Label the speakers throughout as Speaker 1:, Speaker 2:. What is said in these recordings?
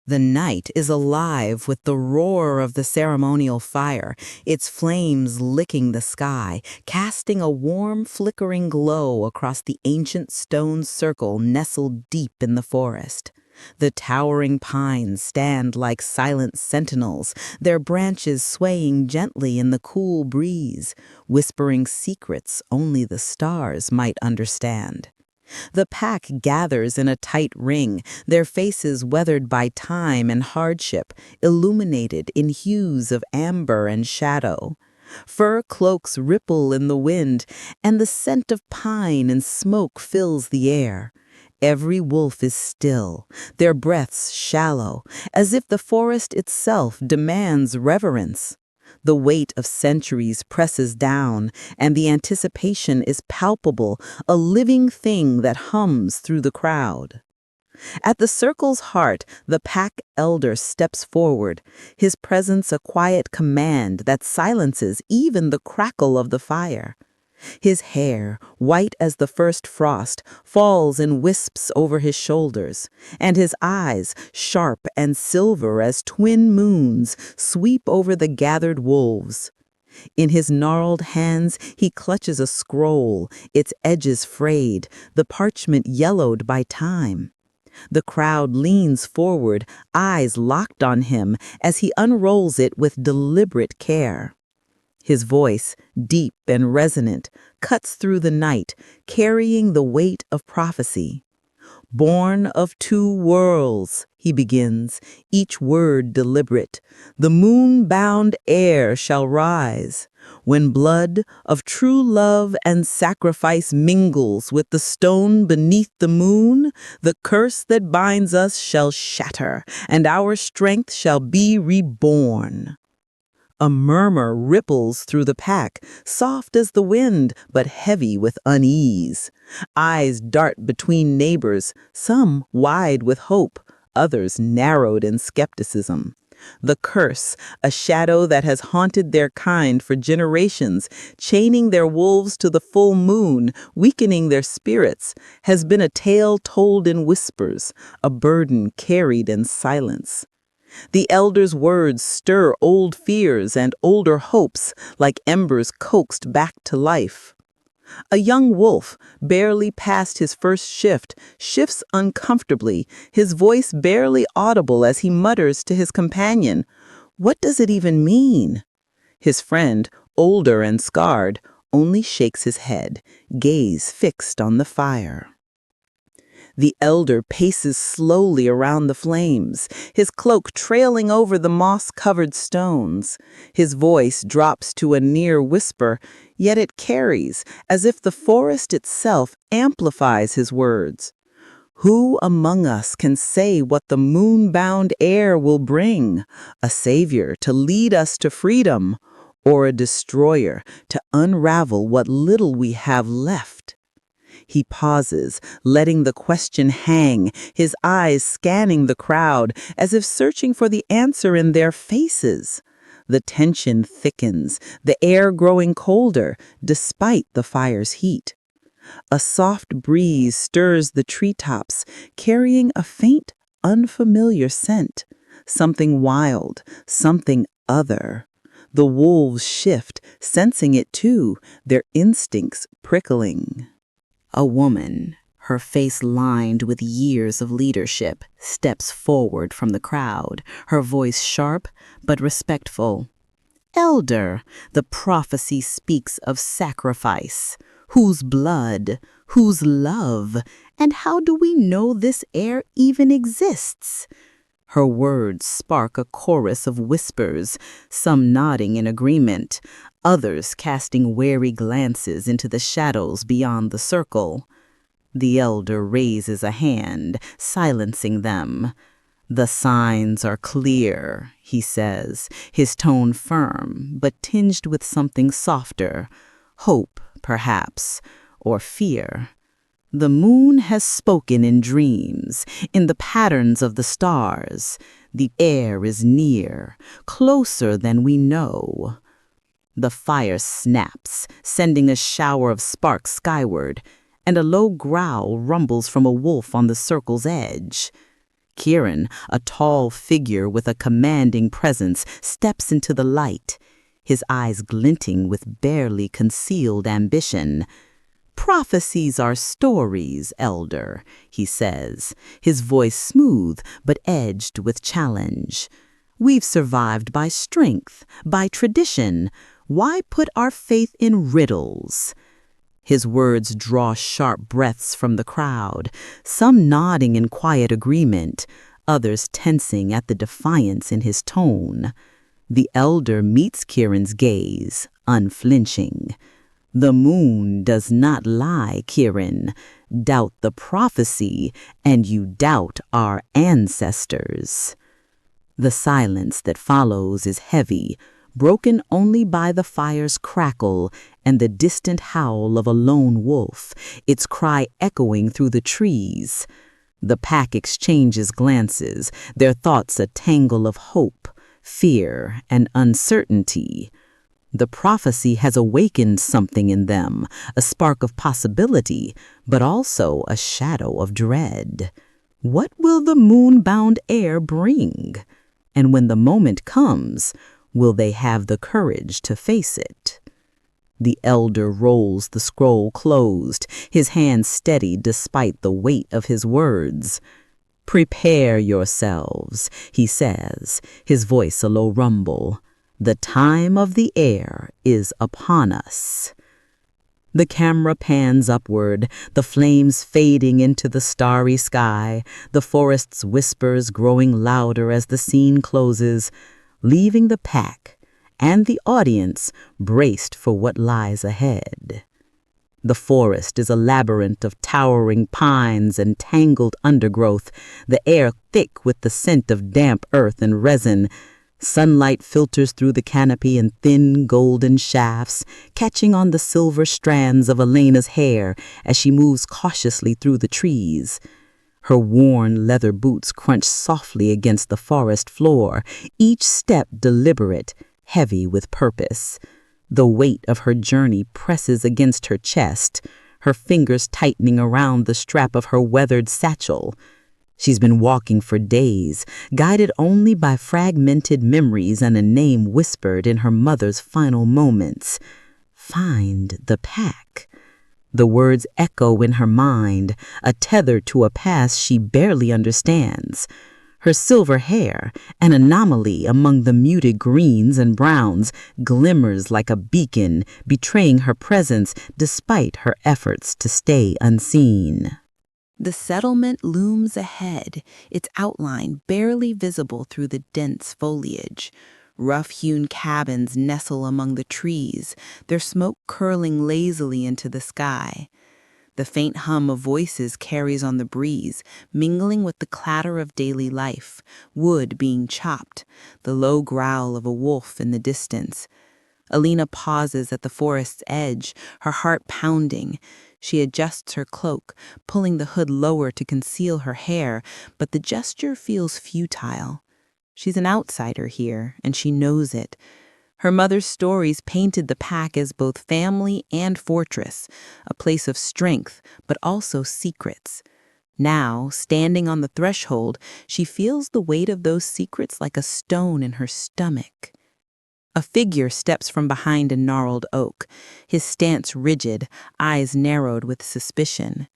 Speaker 1: The night is alive with the roar of the ceremonial fire, its flames licking the sky, casting a warm, flickering glow across the ancient stone circle nestled deep in the forest. The towering pines stand like silent sentinels, their branches swaying gently in the cool breeze, whispering secrets only the stars might understand. The pack gathers in a tight ring, their faces weathered by time and hardship, illuminated in hues of amber and shadow. Fur cloaks ripple in the wind, and the scent of pine and smoke fills the air. Every wolf is still, their breaths shallow, as if the forest itself demands reverence. The weight of centuries presses down, and the anticipation is palpable, a living thing that hums through the crowd. At the circle's heart, the pack elder steps forward, his presence a quiet command that silences even the crackle of the fire. His hair, white as the first frost, falls in wisps over his shoulders, and his eyes, sharp and silver as twin moons, sweep over the gathered wolves. In his gnarled hands he clutches a scroll, its edges frayed, the parchment yellowed by time. The crowd leans forward, eyes locked on him as he unrolls it with deliberate care. His voice, deep and resonant, cuts through the night, carrying the weight of prophecy. "Born of two worlds," he begins, each word deliberate, "the moonbound heir shall rise. When blood of true love and sacrifice mingles with the stone beneath the moon, the curse that binds us shall shatter, and our strength shall be reborn." A murmur ripples through the pack, soft as the wind, but heavy with unease. Eyes dart between neighbors, some wide with hope, others narrowed in skepticism. The curse, a shadow that has haunted their kind for generations, chaining their wolves to the full moon, weakening their spirits, has been a tale told in whispers, a burden carried in silence. The elder's words stir old fears and older hopes like embers coaxed back to life. A young wolf, barely past his first shift, shifts uncomfortably, his voice barely audible as he mutters to his companion, "What does it even mean?" His friend, older and scarred, only shakes his head, gaze fixed on the fire. The elder paces slowly around the flames, his cloak trailing over the moss-covered stones. His voice drops to a near whisper, yet it carries, as if the forest itself amplifies his words. "Who among us can say what the moonbound heir will bring? A savior to lead us to freedom, or a destroyer to unravel what little we have left?" He pauses, letting the question hang, his eyes scanning the crowd as if searching for the answer in their faces. The tension thickens, the air growing colder, despite the fire's heat. A soft breeze stirs the treetops, carrying a faint, unfamiliar scent. Something wild, something other. The wolves shift, sensing it too, their instincts prickling. A woman, her face lined with years of leadership, steps forward from the crowd, her voice sharp but respectful. "Elder, the prophecy speaks of sacrifice. Whose blood? Whose love? And how do we know this heir even exists?" Her words spark a chorus of whispers, some nodding in agreement, others casting wary glances into the shadows beyond the circle. The elder raises a hand, silencing them. "The signs are clear," he says, his tone firm, but tinged with something softer. Hope, perhaps, or fear. The moon has spoken in dreams, in the patterns of the stars. The heir is near, closer than we know. The fire snaps, sending a shower of sparks skyward, and a low growl rumbles from a wolf on the circle's edge. Kieran, a tall figure with a commanding presence, steps into the light, his eyes glinting with barely concealed ambition. "Prophecies are stories, Elder," he says, his voice smooth but edged with challenge. "We've survived by strength, by tradition. Why put our faith in riddles?" His words draw sharp breaths from the crowd, some nodding in quiet agreement, others tensing at the defiance in his tone. The elder meets Kieran's gaze, unflinching. "The moon does not lie, Kieran. Doubt the prophecy, and you doubt our ancestors." The silence that follows is heavy, broken only by the fire's crackle and the distant howl of a lone wolf, its cry echoing through the trees. The pack exchanges glances, their thoughts a tangle of hope, fear, and uncertainty. The prophecy has awakened something in them, a spark of possibility, but also a shadow of dread. What will the moonbound heir bring? And when the moment comes, will they have the courage to face it? The elder rolls the scroll closed, his hand steady despite the weight of his words. "Prepare yourselves," he says, his voice a low rumble. "The time of the heir is upon us." The camera pans upward, the flames fading into the starry sky, the forest's whispers growing louder as the scene closes, leaving the pack and the audience braced for what lies ahead. The forest is a labyrinth of towering pines and tangled undergrowth, the air thick with the scent of damp earth and resin. Sunlight filters through the canopy in thin golden shafts, catching on the silver strands of Elena's hair as she moves cautiously through the trees. Her worn leather boots crunch softly against the forest floor, each step deliberate, heavy with purpose. The weight of her journey presses against her chest, her fingers tightening around the strap of her weathered satchel. She's been walking for days, guided only by fragmented memories and a name whispered in her mother's final moments. Find the pack. The words echo in her mind, a tether to a past she barely understands. Her silver hair, an anomaly among the muted greens and browns, glimmers like a beacon, betraying her presence despite her efforts to stay unseen.
Speaker 2: The settlement looms ahead, its outline barely visible through the dense foliage. Rough-hewn cabins nestle among the trees, their smoke curling lazily into the sky. The faint hum of voices carries on the breeze, mingling with the clatter of daily life, wood being chopped, the low growl of a wolf in the distance. Elina pauses at the forest's edge, her heart pounding. She adjusts her cloak, pulling the hood lower to conceal her hair, but the gesture feels futile. She's an outsider here, and she knows it. Her mother's stories painted the pack as both family and fortress, a place of strength, but also secrets. Now, standing on the threshold, she feels the weight of those secrets like a stone in her stomach. A figure steps from behind a gnarled oak, his stance rigid, eyes narrowed with suspicion.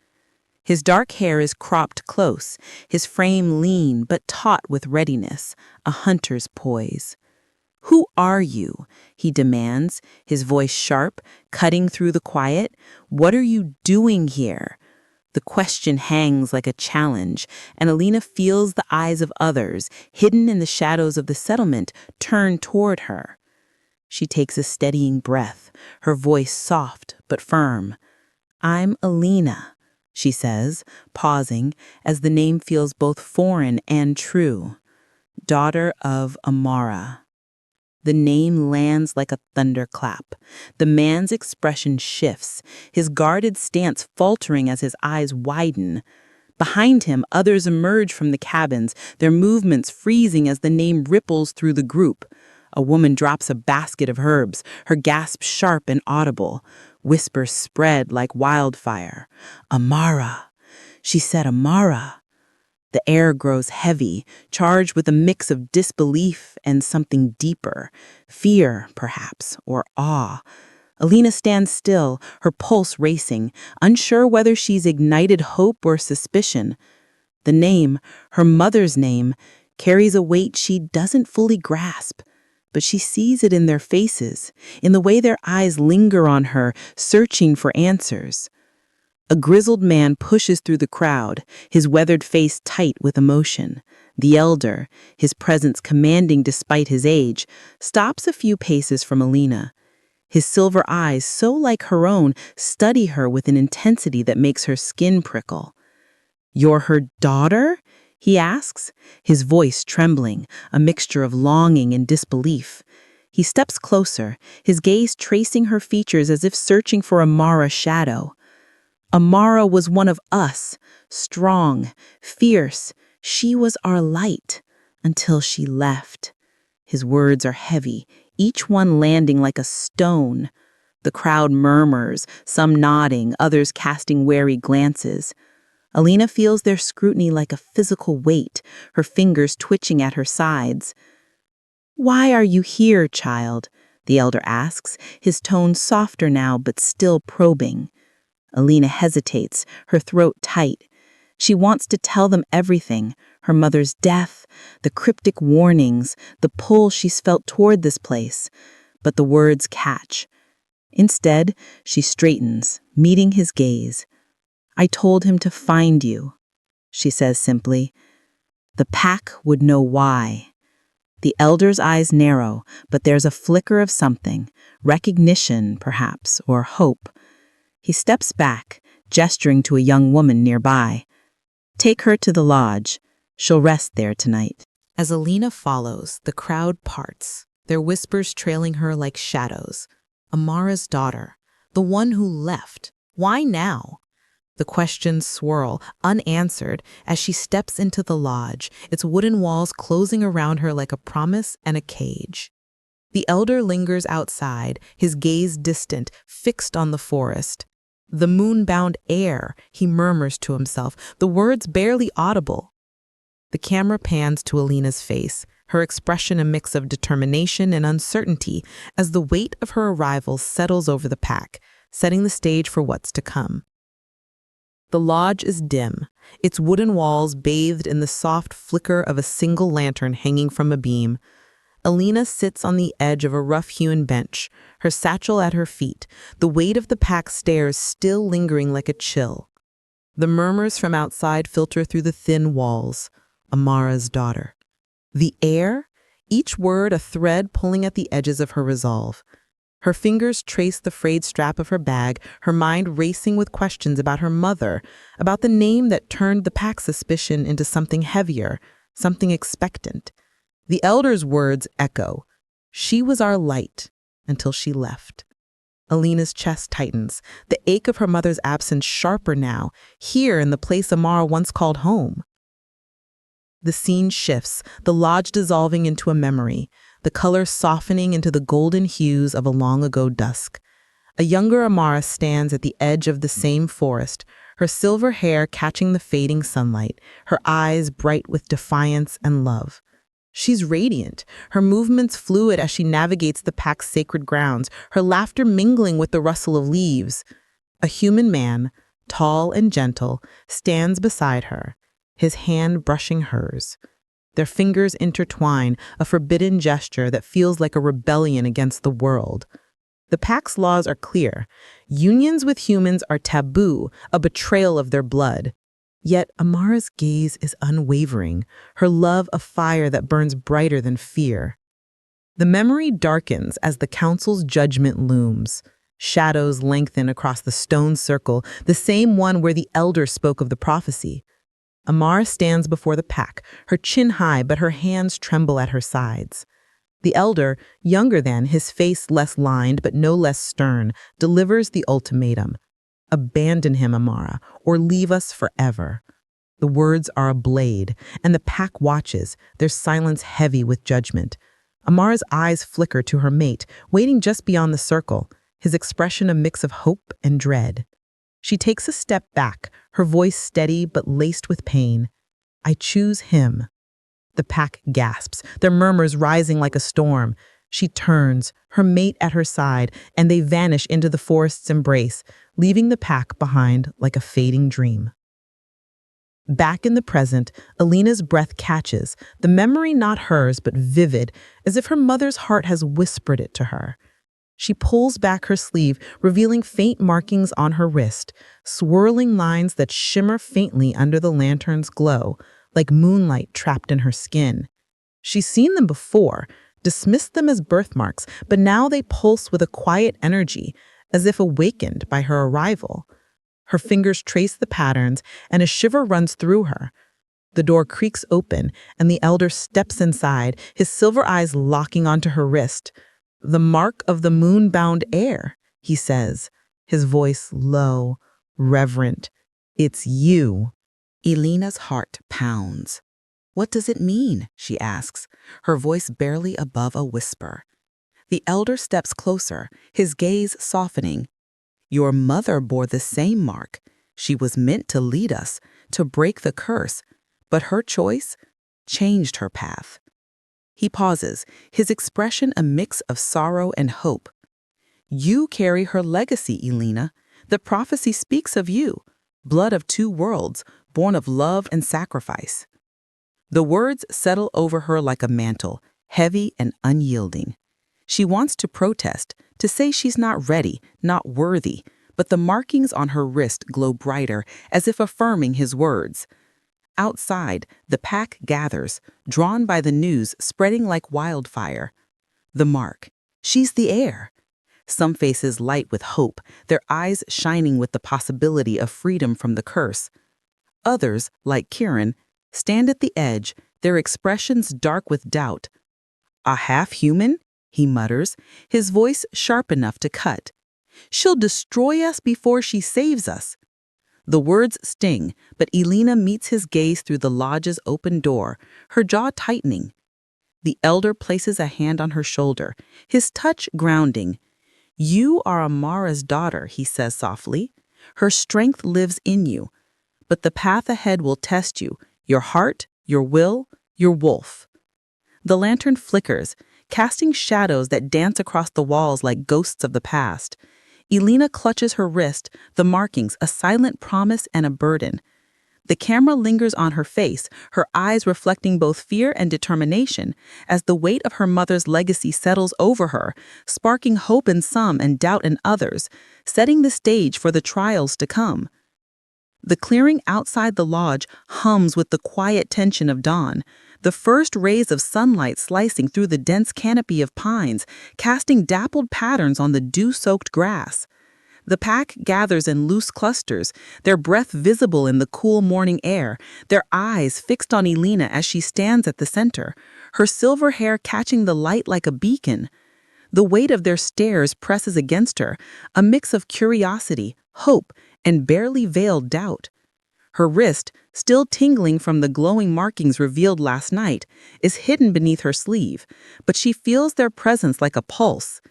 Speaker 2: His dark hair is cropped close, his frame lean but taut with readiness, a hunter's poise. "Who are you?" he demands, his voice sharp, cutting through the quiet. "What are you doing here?" The question hangs like a challenge, and Elina feels the eyes of others, hidden in the shadows of the settlement, turn toward her. She takes a steadying breath, her voice soft but firm. "I'm Elina," she says, pausing, as the name feels both foreign and true. "Daughter of Amara." The name lands like a thunderclap. The man's expression shifts, his guarded stance faltering as his eyes widen. Behind him, others emerge from the cabins, their movements freezing as the name ripples through the group. A woman drops a basket of herbs, her gasp sharp and audible. Whispers spread like wildfire. "Amara." She said Amara. The air grows heavy, charged with a mix of disbelief and something deeper, fear, perhaps, or awe. Elina stands still, her pulse racing, unsure whether she's ignited hope or suspicion. The name, her mother's name, carries a weight she doesn't fully grasp, but she sees it in their faces, in the way their eyes linger on her, searching for answers. A grizzled man pushes through the crowd, his weathered face tight with emotion. The elder, his presence commanding despite his age, stops a few paces from Elina. His silver eyes, so like her own, study her with an intensity that makes her skin prickle. "You're her daughter?" he asks, his voice trembling, a mixture of longing and disbelief. He steps closer, his gaze tracing her features as if searching for Amara's shadow. Amara was one of us, strong, fierce. She was our light, until she left. His words are heavy, each one landing like a stone. The crowd murmurs, some nodding, others casting wary glances. Elina feels their scrutiny like a physical weight, her fingers twitching at her sides. "Why are you here, child?" the elder asks, his tone softer now but still probing. Elina hesitates, her throat tight. She wants to tell them everything, her mother's death, the cryptic warnings, the pull she's felt toward this place. But the words catch. Instead, she straightens, meeting his gaze. "I told him to find you," she says simply. "The pack would know why." The elder's eyes narrow, but there's a flicker of something, recognition, perhaps, or hope. He steps back, gesturing to a young woman nearby. "Take her to the lodge. She'll rest there tonight." As Elina follows, the crowd parts, their whispers trailing her like shadows. Amara's daughter, the one who left. Why now? The questions swirl, unanswered, as she steps into the lodge, its wooden walls closing around her like a promise and a cage. The elder lingers outside, his gaze distant, fixed on the forest. "The Moonbound Heir," he murmurs to himself, the words barely audible. The camera pans to Elina's face, her expression a mix of determination and uncertainty as the weight of her arrival settles over the pack, setting the stage for what's to come. The lodge is dim, its wooden walls bathed in the soft flicker of a single lantern hanging from a beam. Elina sits on the edge of a rough-hewn bench, her satchel at her feet, the weight of the pack stairs still lingering like a chill. The murmurs from outside filter through the thin walls. Amara's daughter. The heir? Each word a thread pulling at the edges of her resolve. Her fingers trace the frayed strap of her bag, her mind racing with questions about her mother, about the name that turned the pack's suspicion into something heavier, something expectant. The elder's words echo. "She was our light until she left." Elina's chest tightens, the ache of her mother's absence sharper now, here in the place Amara once called home. The scene shifts, the lodge dissolving into a memory, the color softening into the golden hues of a long-ago dusk. A younger Amara stands at the edge of the same forest, her silver hair catching the fading sunlight, her eyes bright with defiance and love. She's radiant, her movements fluid as she navigates the pack's sacred grounds, her laughter mingling with the rustle of leaves. A human man, tall and gentle, stands beside her, his hand brushing hers. Their fingers intertwine, a forbidden gesture that feels like a rebellion against the world. The pack's laws are clear. Unions with humans are taboo, a betrayal of their blood. Yet Amara's gaze is unwavering, her love a fire that burns brighter than fear. The memory darkens as the council's judgment looms. Shadows lengthen across the stone circle, the same one where the elder spoke of the prophecy. Amara stands before the pack, her chin high but her hands tremble at her sides. The elder, younger than, his face less lined but no less stern, delivers the ultimatum. "Abandon him, Amara, or leave us forever." The words are a blade, and the pack watches, their silence heavy with judgment. Amara's eyes flicker to her mate, waiting just beyond the circle, his expression a mix of hope and dread. She takes a step back, her voice steady but laced with pain.
Speaker 3: I choose him. The pack gasps, their murmurs rising like a storm. She turns, her mate at her side, and they vanish into the forest's embrace, leaving the pack behind like a fading dream. Back in the present, Elina's breath catches, the memory not hers but vivid, as if her mother's heart has whispered it to her. She pulls back her sleeve, revealing faint markings on her wrist, swirling lines that shimmer faintly under the lantern's glow, like moonlight trapped in her skin. She's seen them before, dismissed them as birthmarks, but now they pulse with a quiet energy, as if awakened by her arrival. Her fingers trace the patterns, and a shiver runs through her. The door creaks open, and the elder steps inside, his silver eyes locking onto her wrist. "The mark of the Moonbound Heir," he says, his voice low, reverent. "It's you."
Speaker 2: Elina's heart pounds. "What does it mean?" she asks, her voice barely above a whisper. The elder steps closer, his gaze softening. "Your mother bore the same mark. She was meant to lead us, to break the curse, but her choice changed her path." He pauses, his expression a mix of sorrow and hope. "You carry her legacy, Elina. The prophecy speaks of you, blood of two worlds, born of love and sacrifice." The words settle over her like a mantle, heavy and unyielding. She wants to protest, to say she's not ready, not worthy, but the markings on her wrist glow brighter, as if affirming his words. Outside, the pack gathers, drawn by the news spreading like wildfire. The mark. She's the heir. Some faces light with hope, their eyes shining with the possibility of freedom from the curse. Others, like Kieran, stand at the edge, their expressions dark with doubt. "A half-human?" he mutters, his voice sharp enough to cut. "She'll destroy us before she saves us." The words sting, but Elina meets his gaze through the lodge's open door, her jaw tightening. The elder places a hand on her shoulder, his touch grounding. "You are Amara's daughter," he says softly. "Her strength lives in you, but the path ahead will test you, your heart, your will, your wolf." The lantern flickers, casting shadows that dance across the walls like ghosts of the past. Elina clutches her wrist, the markings, a silent promise and a burden. The camera lingers on her face, her eyes reflecting both fear and determination, as the weight of her mother's legacy settles over her, sparking hope in some and doubt in others, setting the stage for the trials to come. The clearing outside the lodge hums with the quiet tension of dawn, the first rays of sunlight slicing through the dense canopy of pines, casting dappled patterns on the dew-soaked grass. The pack gathers in loose clusters, their breath visible in the cool morning air, their eyes fixed on Elina as she stands at the center, her silver hair catching the light like a beacon. The weight of their stares presses against her, a mix of curiosity, hope, and barely veiled doubt. Her wrist, still tingling from the glowing markings revealed last night, is hidden beneath her sleeve, but she feels their presence like a pulse.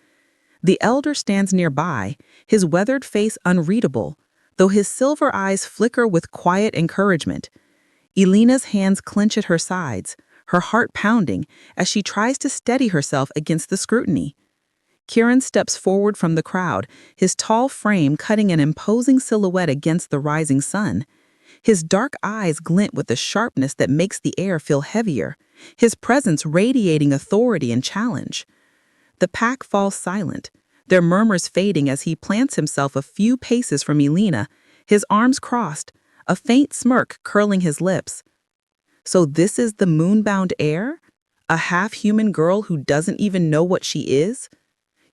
Speaker 2: The elder stands nearby, his weathered face unreadable, though his silver eyes flicker with quiet encouragement. Elina's hands clench at her sides, her heart pounding, as she tries to steady herself against the scrutiny. Kieran steps forward from the crowd, his tall frame cutting an imposing silhouette against the rising sun. His dark eyes glint with a sharpness that makes the air feel heavier, his presence radiating authority and challenge. The pack falls silent, their murmurs fading as he plants himself a few paces from Elina, his arms crossed, a faint smirk curling his lips. "So this is the Moonbound Heir? A half-human girl who doesn't even know what she is?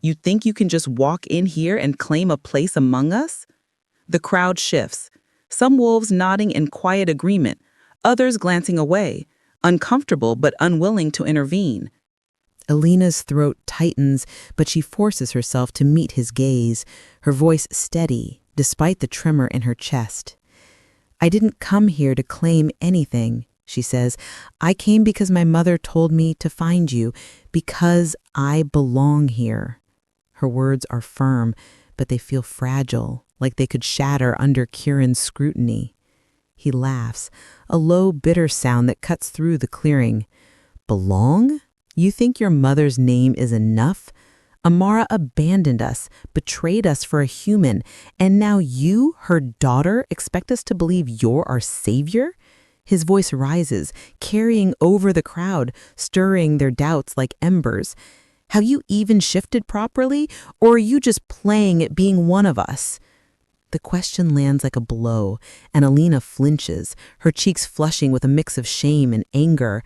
Speaker 2: You think you can just walk in here and claim a place among us?" The crowd shifts, some wolves nodding in quiet agreement, others glancing away, uncomfortable but unwilling to intervene.
Speaker 1: Elina's throat tightens, but she forces herself to meet his gaze, her voice steady, despite the tremor in her chest. "I didn't come here to claim anything," she says. "I came because my mother told me to find you, because I belong here." Her words are firm, but they feel fragile, like they could shatter under Kieran's scrutiny. He laughs, a low, bitter sound that cuts through the clearing. Belong? You think your mother's name is enough? Amara abandoned us, betrayed us for a human, and now you, her daughter, expect us to believe you're our savior? His voice rises, carrying over the crowd, stirring their doubts like embers. Have you even shifted properly, or are you just playing at being one of us? The question lands like a blow, and Elina flinches, her cheeks flushing with a mix of shame and anger.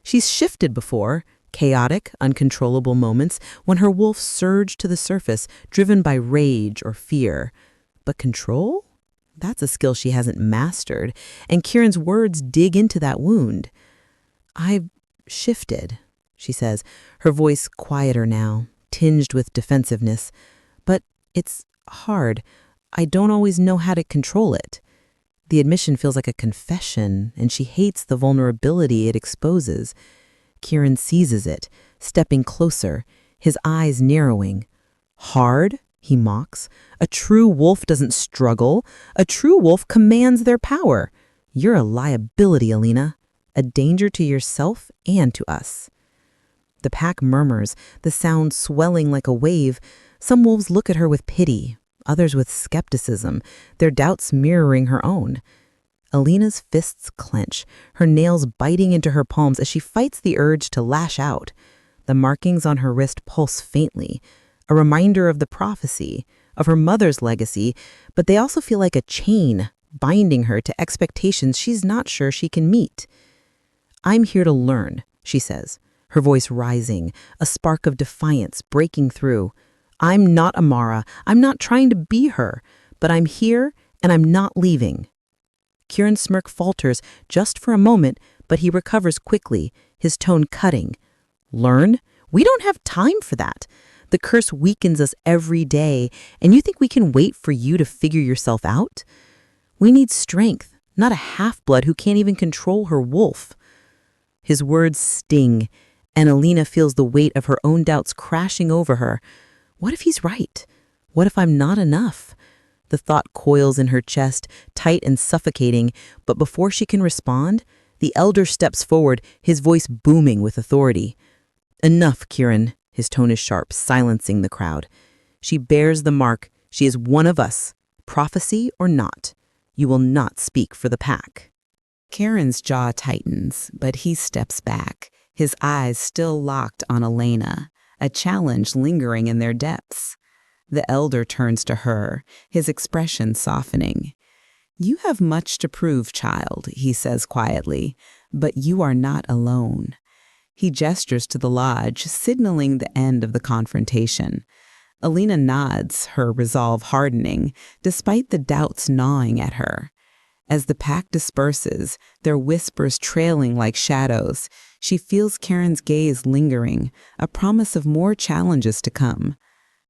Speaker 1: She's shifted before, chaotic, uncontrollable moments when her wolf surged to the surface, driven by rage or fear. But control? That's a skill she hasn't mastered, and Kieran's words dig into that wound. I've shifted, she says, her voice quieter now, tinged with defensiveness. But it's hard. I don't always know how to control it. The admission feels like a confession, and she hates the vulnerability it exposes. Kieran seizes it, stepping closer, his eyes narrowing. Hard? He mocks. A true wolf doesn't struggle. A true wolf commands their power. You're a liability, Elina, a danger to yourself and to us. The pack murmurs, the sound swelling like a wave. Some wolves look at her with pity, others with skepticism, their doubts mirroring her own. Elina's fists clench, her nails biting into her palms as she fights the urge to lash out. The markings on her wrist pulse faintly, a reminder of the prophecy, of her mother's legacy, but they also feel like a chain binding her to expectations she's not sure she can meet. I'm here to learn, she says, her voice rising, a spark of defiance breaking through. I'm not Amara. I'm not trying to be her, but I'm here and I'm not leaving. Kieran's smirk falters just for a moment, but he recovers quickly, his tone cutting. Learn? We don't have time for that. The curse weakens us every day, and you think we can wait for you to figure yourself out? We need strength, not a half-blood who can't even control her wolf. His words sting, and Elina feels the weight of her own doubts crashing over her. What if he's right? What if I'm not enough? The thought coils in her chest, tight and suffocating, but before she can respond, the elder steps forward, his voice booming with authority. Enough, Kieran. His tone is sharp, silencing the crowd. She bears the mark. She is one of us, prophecy or not. You will not speak for the pack.
Speaker 2: Kieran's jaw tightens, but he steps back, his eyes still locked on Elina, a challenge lingering in their depths. The elder turns to her, his expression softening. You have much to prove, child, he says quietly, but you are not alone. He gestures to the lodge, signaling the end of the confrontation. Elina nods, her resolve hardening, despite the doubts gnawing at her. As the pack disperses, their whispers trailing like shadows, she feels Kieran's gaze lingering, a promise of more challenges to come.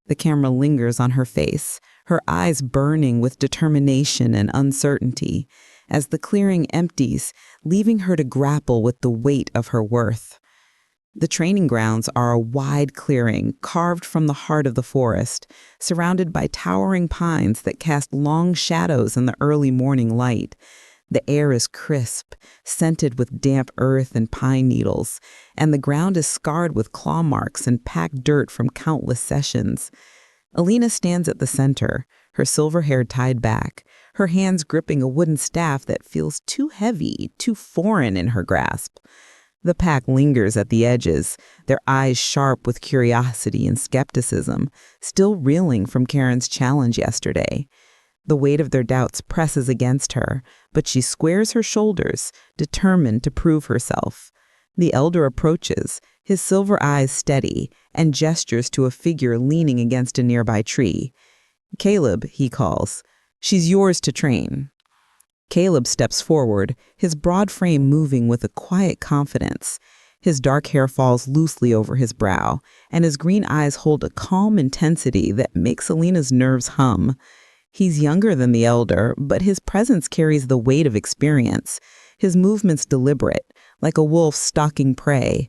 Speaker 2: The camera lingers on her face, her eyes burning with determination and uncertainty, as the clearing empties, leaving her to grapple with the weight of her worth. The training grounds are a wide clearing carved from the heart of the forest, surrounded by towering pines that cast long shadows in the early morning light. The air is crisp, scented with damp earth and pine needles, and the ground is scarred with claw marks and packed dirt from countless sessions. Elina stands at the center, her silver hair tied back, her hands gripping a wooden staff that feels too heavy, too foreign in her grasp. The pack lingers at the edges, their eyes sharp with curiosity and skepticism, still reeling from Kieran's challenge yesterday. The weight of their doubts presses against her, but she squares her shoulders, determined to prove herself. The elder approaches, his silver eyes steady, and gestures to a figure leaning against a nearby tree. Caleb, he calls. She's yours to train. Caleb steps forward, his broad frame moving with a quiet confidence. His dark hair falls loosely over his brow, and his green eyes hold a calm intensity that makes Elina's nerves hum. He's younger than the elder, but his presence carries the weight of experience, his movements deliberate, like a wolf stalking prey.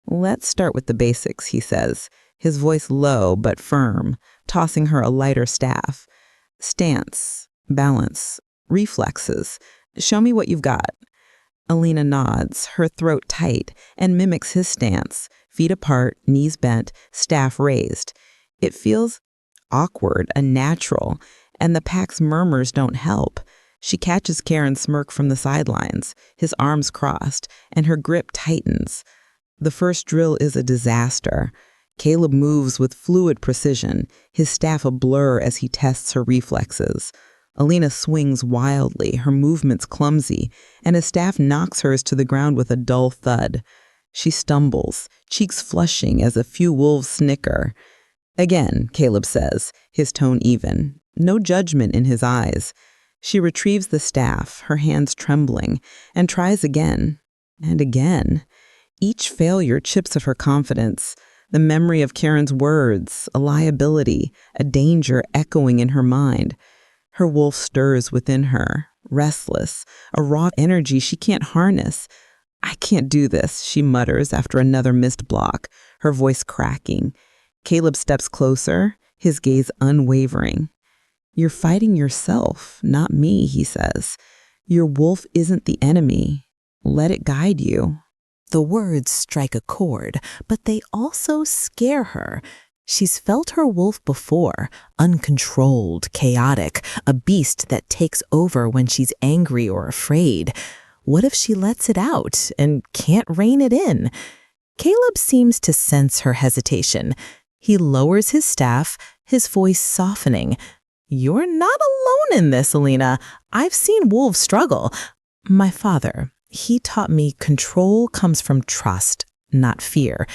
Speaker 2: Let's start with the basics, he says, his voice low but firm, tossing her a lighter staff. Stance, balance, reflexes,
Speaker 1: Show me what you've got. Elina nods, her throat tight, and mimics his stance, feet apart, knees bent, staff raised. It feels awkward, unnatural, and the pack's murmurs don't help. She catches Karen's smirk from the sidelines, his arms crossed, and her grip tightens. The first drill is a disaster. Caleb moves with fluid precision, his staff a blur as he tests her reflexes. Elina swings wildly, her movements clumsy, and his staff knocks hers to the ground with a dull thud. She stumbles, cheeks flushing as a few wolves snicker. Again, Caleb says, his tone even, no judgment in his eyes. She retrieves the staff, her hands trembling, and tries again and again. Each failure chips at her confidence, the memory of Karen's words, a liability, a danger echoing in her mind. Her wolf stirs within her, restless, a raw energy she can't harness. I can't do this, she mutters after another missed block, her voice cracking. Caleb steps closer, his gaze unwavering. You're fighting yourself, not me, he says. Your wolf isn't the enemy. Let it guide you.
Speaker 2: The words strike a chord, but they also scare her. She's felt her wolf before, uncontrolled, chaotic, a beast that takes over when she's angry or afraid. What if she lets it out and can't rein it in? Caleb seems to sense her hesitation. He lowers his staff, his voice softening. You're not alone in this, Elina. I've seen wolves struggle. My father, he taught me control comes from trust, not fear.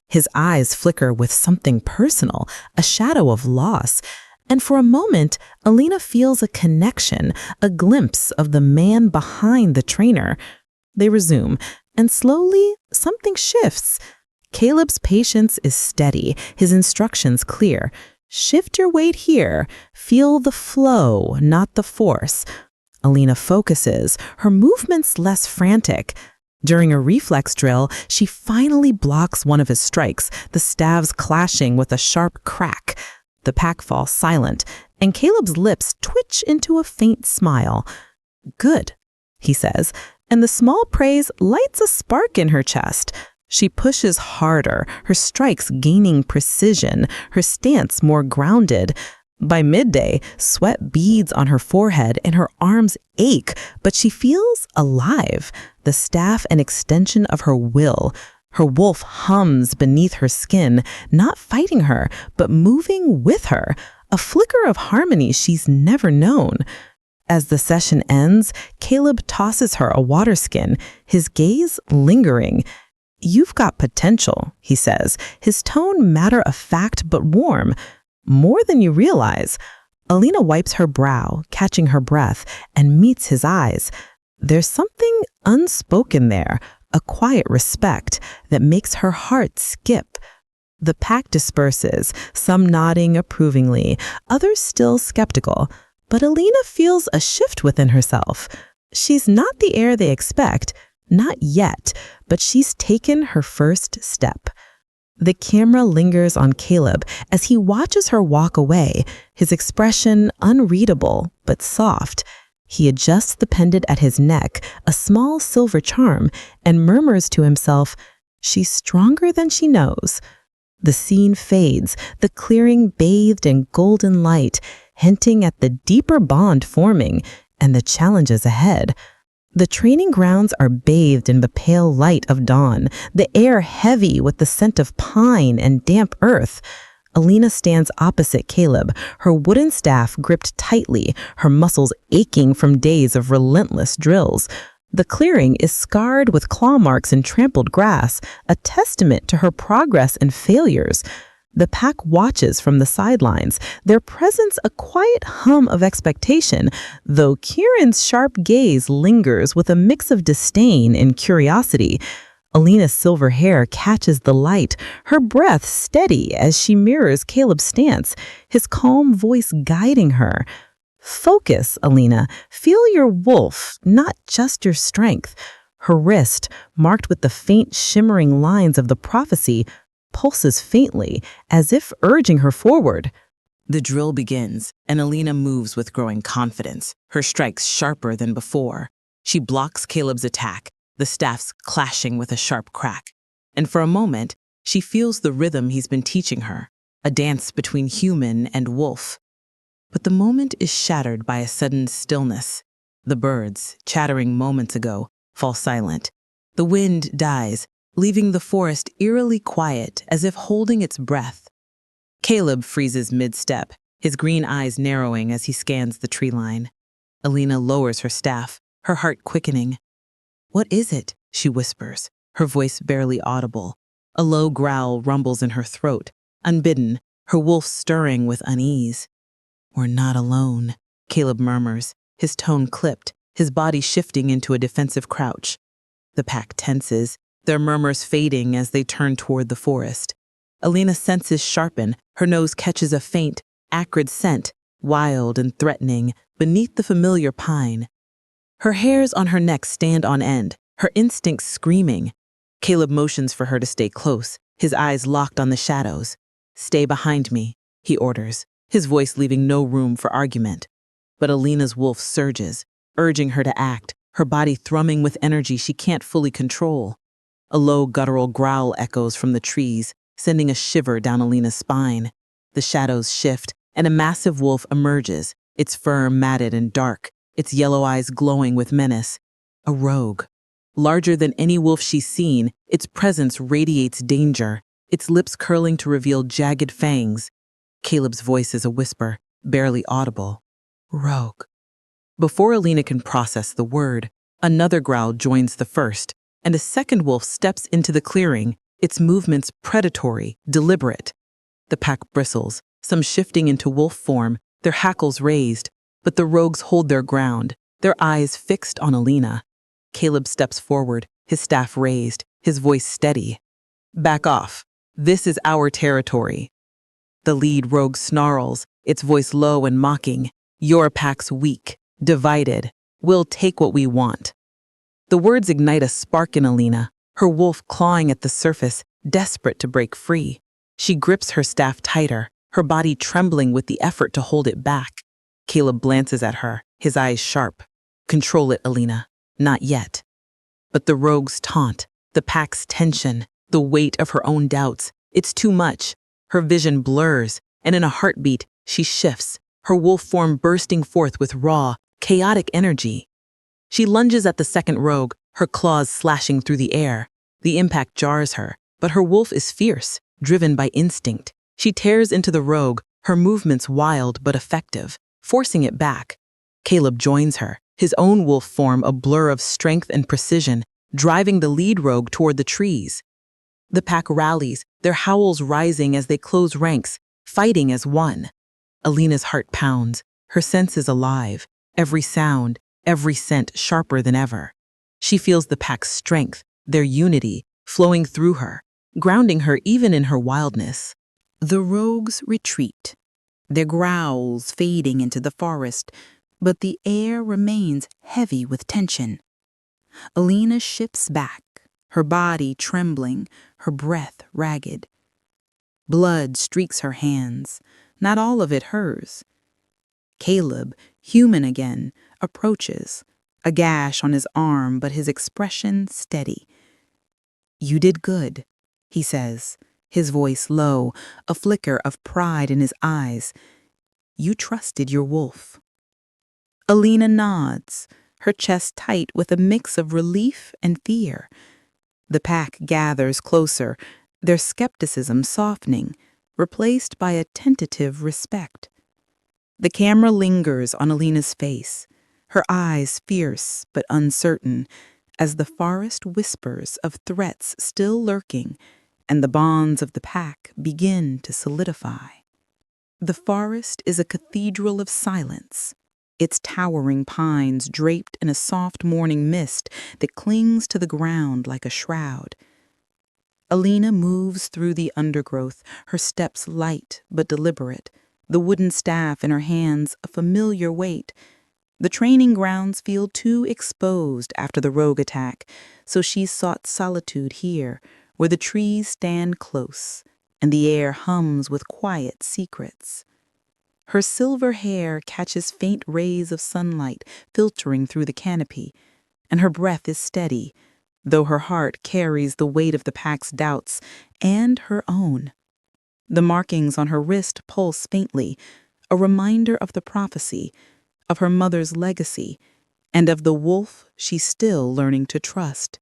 Speaker 2: His eyes flicker with something personal, a shadow of loss. And for a moment, Elina feels a connection, a glimpse of the man behind the trainer. They resume, and slowly something shifts. Caleb's patience is steady, his instructions clear. Shift your weight here. Feel the flow, not the force. Elina focuses, her movements less frantic. During a reflex drill, she finally blocks one of his strikes, the staves clashing with a sharp crack. The pack falls silent, and Caleb's lips twitch into a faint smile. Good, he says, and the small praise lights a spark in her chest. She pushes harder, her strikes gaining precision, her stance more grounded. By midday, sweat beads on her forehead and her arms ache, but she feels alive, the staff an extension of her will. Her wolf hums beneath her skin, not fighting her, but moving with her, a flicker of harmony she's never known. As the session ends, Caleb tosses her a water skin, his gaze lingering. You've got potential, he says, his tone matter-of-fact but warm. More than you realize. Elina wipes her brow, catching her breath, and meets his eyes. There's something unspoken there, a quiet respect that makes her heart skip. The pack disperses, some nodding approvingly, others still skeptical. But Elina feels a shift within herself. She's not the heir they expect, not yet, but she's taken her first step. The camera lingers on Caleb as he watches her walk away, his expression unreadable but soft. He adjusts the pendant at his neck, a small silver charm, and murmurs to himself, she's stronger than she knows. The scene fades, the clearing bathed in golden light, hinting at the deeper bond forming and the challenges ahead. The training grounds are bathed in the pale light of dawn, the air heavy with the scent of pine and damp earth. Elina stands opposite Caleb, her wooden staff gripped tightly, her muscles aching from days of relentless drills. The clearing is scarred with claw marks and trampled grass, a testament to her progress and failures. The pack watches from the sidelines, their presence a quiet hum of expectation, though Kieran's sharp gaze lingers with a mix of disdain and curiosity. Elina's silver hair catches the light, her breath steady as she mirrors Caleb's stance, his calm voice guiding her. Focus, Elina. Feel your wolf, not just your strength. Her wrist, marked with the faint shimmering lines of the prophecy, pulses faintly, as if urging her forward. The drill begins, and Elina moves with growing confidence, her strikes sharper than before. She blocks Caleb's attack, the staffs clashing with a sharp crack. And for a moment, she feels the rhythm he's been teaching her, a dance between human and wolf. But the moment is shattered by a sudden stillness. The birds, chattering moments ago, fall silent. The wind dies, leaving the forest eerily quiet, as if holding its breath. Caleb freezes mid-step, his green eyes narrowing as he scans the tree line. Elina lowers her staff, her heart quickening. "What is it?" she whispers, her voice barely audible. A low growl rumbles in her throat, unbidden, her wolf stirring with unease. "We're not alone," Caleb murmurs, his tone clipped, his body shifting into a defensive crouch. The pack tenses, their murmurs fading as they turn toward the forest. Elina's senses sharpen, her nose catches a faint, acrid scent, wild and threatening, beneath the familiar pine. Her hairs on her neck stand on end, her instincts screaming. Caleb motions for her to stay close, his eyes locked on the shadows. "Stay behind me," he orders, his voice leaving no room for argument. But Elina's wolf surges, urging her to act, her body thrumming with energy she can't fully control. A low guttural growl echoes from the trees, sending a shiver down Elina's spine. The shadows shift, and a massive wolf emerges, its fur matted and dark, its yellow eyes glowing with menace. A rogue. Larger than any wolf she's seen, its presence radiates danger, its lips curling to reveal jagged fangs. Caleb's voice is a whisper, barely audible. "Rogue." Before Elina can process the word, another growl joins the first, and a second wolf steps into the clearing, its movements predatory, deliberate. The pack bristles, some shifting into wolf form, their hackles raised, but the rogues hold their ground, their eyes fixed on Elina. Caleb steps forward, his staff raised, his voice steady. "Back off. This is our territory." The lead rogue snarls, its voice low and mocking. "Your pack's weak, divided. We'll take what we want." The words ignite a spark in Elina, her wolf clawing at the surface, desperate to break free. She grips her staff tighter, her body trembling with the effort to hold it back. Caleb glances at her, his eyes sharp. "Control it, Elina. Not yet." But the rogue's taunt, the pack's tension, the weight of her own doubts, it's too much. Her vision blurs, and in a heartbeat, she shifts, her wolf form bursting forth with raw, chaotic energy. She lunges at the second rogue, her claws slashing through the air. The impact jars her, but her wolf is fierce, driven by instinct. She tears into the rogue, her movements wild but effective, forcing it back. Caleb joins her, his own wolf form a blur of strength and precision, driving the lead rogue toward the trees. The pack rallies, their howls rising as they close ranks, fighting as one. Elina's heart pounds, her senses alive, every sound, every scent sharper than ever. She feels the pack's strength, their unity, flowing through her, grounding her even in her wildness.
Speaker 4: The rogues retreat, their growls fading into the forest, but the air remains heavy with tension. Elina shifts back, her body trembling, her breath ragged. Blood streaks her hands, not all of it hers. Caleb, human again, approaches, a gash on his arm but his expression steady. "You did good," he says, his voice low, a flicker of pride in his eyes. "You trusted your wolf." Elina nods, her chest tight with a mix of relief and fear. The pack gathers closer, their skepticism softening, replaced by a tentative respect. The camera lingers on Elina's face, her eyes fierce but uncertain, as the forest whispers of threats still lurking, and the bonds of the pack begin to solidify. The forest is a cathedral of silence, its towering pines draped in a soft morning mist that clings to the ground like a shroud. Elina moves through the undergrowth, her steps light but deliberate, the wooden staff in her hands a familiar weight. The training grounds feel too exposed after the rogue attack, so she sought solitude here, where the trees stand close, and the air hums with quiet secrets. Her silver hair catches faint rays of sunlight filtering through the canopy, and her breath is steady, though her heart carries the weight of the pack's doubts and her own. The markings on her wrist pulse faintly, a reminder of the prophecy, of her mother's legacy, and of the wolf she's still learning to trust.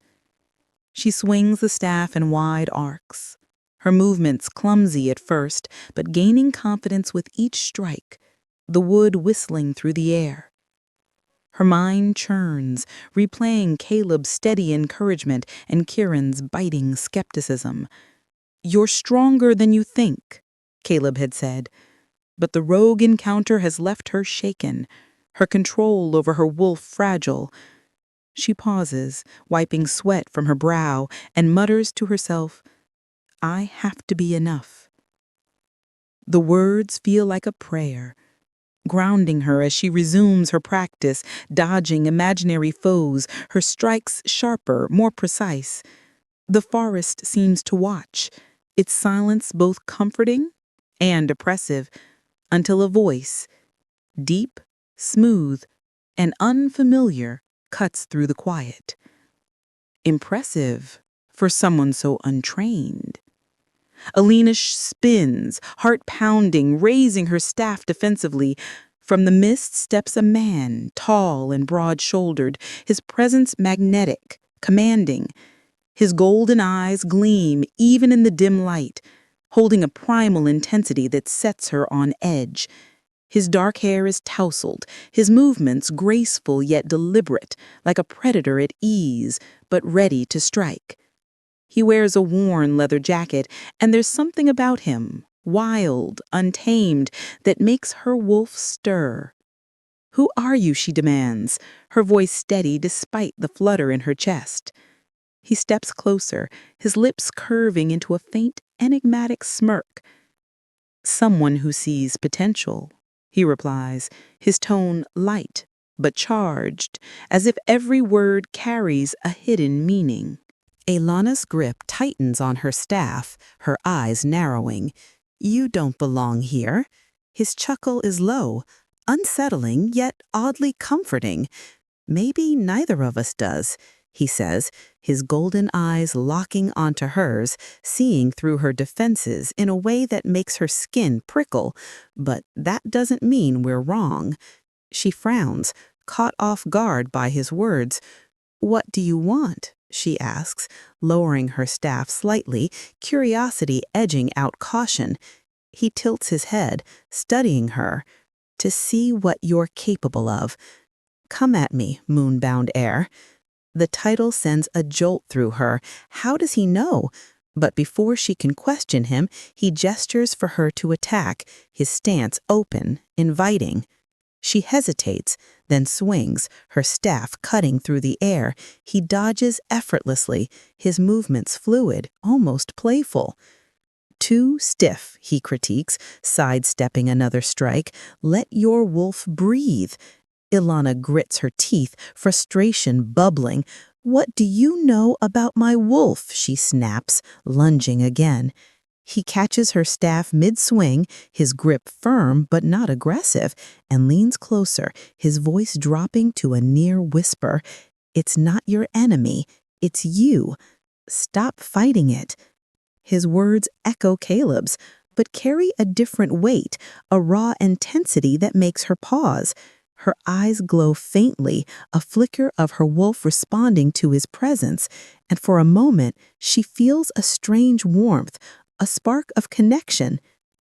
Speaker 4: She swings the staff in wide arcs, her movements clumsy at first, but gaining confidence with each strike, the wood whistling through the air. Her mind churns, replaying Caleb's steady encouragement and Kieran's biting skepticism. "You're stronger than you think," Caleb had said, but the rogue encounter has left her shaken, her control over her wolf fragile. She pauses, wiping sweat from her brow, and mutters to herself, "I have to be enough." The words feel like a prayer, grounding her as she resumes her practice, dodging imaginary foes, her strikes sharper, more precise. The forest seems to watch, its silence both comforting and oppressive, until a voice, deep, smooth, and unfamiliar, cuts through the quiet. Impressive for someone so untrained. Elina spins, heart pounding, raising her staff defensively. From the mist steps a man, tall and broad-shouldered, his presence magnetic, commanding. His golden eyes gleam even in the dim light, holding a primal intensity that sets her on edge. His dark hair is tousled, his movements graceful yet deliberate, like a predator at ease, but ready to strike. He wears a worn leather jacket, and there's something about him, wild, untamed, that makes her wolf stir. "Who are you?" she demands, her voice steady despite the flutter in her chest. He steps closer, his lips curving into a faint, enigmatic smirk. "Someone who sees potential," he replies, his tone light but charged, as if every word carries a hidden meaning. Elina's grip tightens on her staff, her eyes narrowing. "You don't belong here." His chuckle is low, unsettling yet oddly comforting. "Maybe neither of us does," he says, his golden eyes locking onto hers, seeing through her defenses in a way that makes her skin prickle. "But that doesn't mean we're wrong." She frowns, caught off guard by his words. "What do you want?" she asks, lowering her staff slightly, curiosity edging out caution. He tilts his head, studying her. "To see what you're capable of." "Come at me, Moonbound Heir." The title sends a jolt through her. How does he know? But before she can question him, he gestures for her to attack, his stance open, inviting. She hesitates, then swings, her staff cutting through the air. He dodges effortlessly, his movements fluid, almost playful. "Too stiff," he critiques, sidestepping another strike. "Let your wolf breathe." Elina grits her teeth, frustration bubbling. "What do you know about my wolf?" she snaps, lunging again. He catches her staff mid-swing, his grip firm but not aggressive, and leans closer, his voice dropping to a near whisper. "It's not your enemy, it's you. Stop fighting it." His words echo Caleb's, but carry a different weight, a raw intensity that makes her pause. Her eyes glow faintly, a flicker of her wolf responding to his presence, and for a moment she feels a strange warmth, a spark of connection.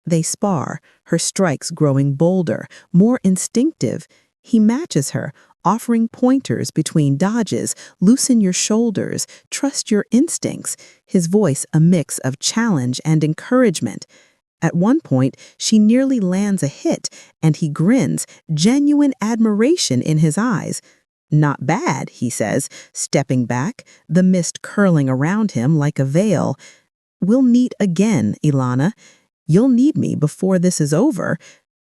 Speaker 4: They spar, her strikes growing bolder, more instinctive. He matches her, offering pointers between dodges, "Loosen your shoulders, trust your instincts," his voice a mix of challenge and encouragement. At one point, she nearly lands a hit, and he grins, genuine admiration in his eyes. "Not bad," he says, stepping back, the mist curling around him like a veil. "We'll meet again, Elina. You'll need me before this is over."